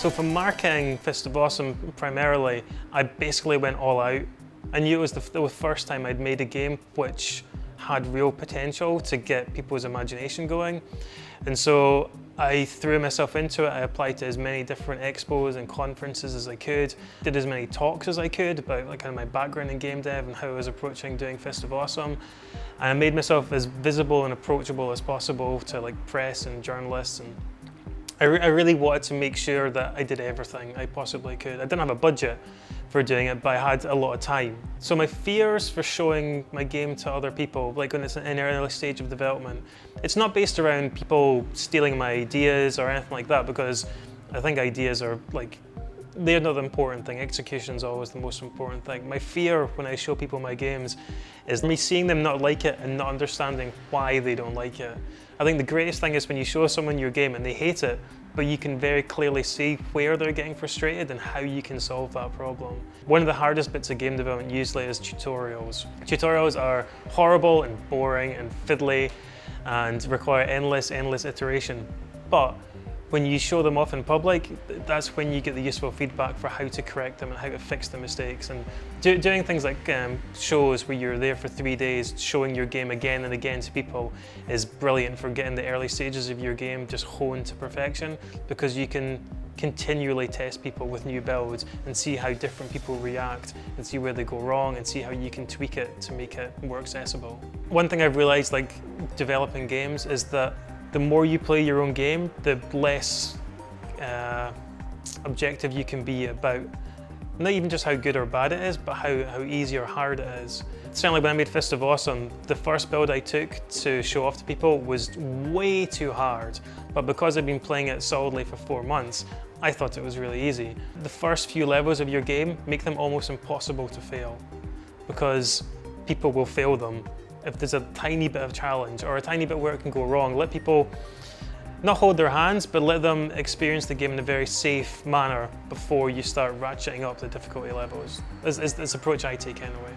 So for marketing Fist of Awesome primarily, I basically went all out. I knew it was the first time I'd made a game which had real potential to get people's imagination going. And so I threw myself into it. I applied to as many different expos and conferences as I could, did as many talks as I could about kind of my background in game dev and how I was approaching doing Fist of Awesome. And I made myself as visible and approachable as possible to press and journalists. And I really wanted to make sure that I did everything I possibly could. I didn't have a budget for doing it, but I had a lot of time. So my fears for showing my game to other people, when it's in an early stage of development, it's not based around people stealing my ideas or anything like that, because I think ideas are they're not the important thing. Execution is always the most important thing. My fear when I show people my games is me seeing them not like it and not understanding why they don't like it. I think the greatest thing is when you show someone your game and they hate it, but you can very clearly see where they're getting frustrated and how you can solve that problem. One of the hardest bits of game development usually is tutorials. Tutorials are horrible and boring and fiddly and require endless iteration. But when you show them off in public, that's when you get the useful feedback for how to correct them and how to fix the mistakes. And doing things like shows where you're there for 3 days, showing your game again and again to people is brilliant for getting the early stages of your game just honed to perfection, because you can continually test people with new builds and see how different people react and see where they go wrong and see how you can tweak it to make it more accessible. One thing I've realized developing games is that the more you play your own game, the less objective you can be about not even just how good or bad it is, but how easy or hard it is. Certainly when I made Fist of Awesome, the first build I took to show off to people was way too hard, but because I've been playing it solidly for 4 months, I thought it was really easy. The first few levels of your game make them almost impossible to fail, because people will fail them. If there's a tiny bit of challenge or a tiny bit where it can go wrong, let people not hold their hands, but let them experience the game in a very safe manner before you start ratcheting up the difficulty levels. That's the approach I take anyway.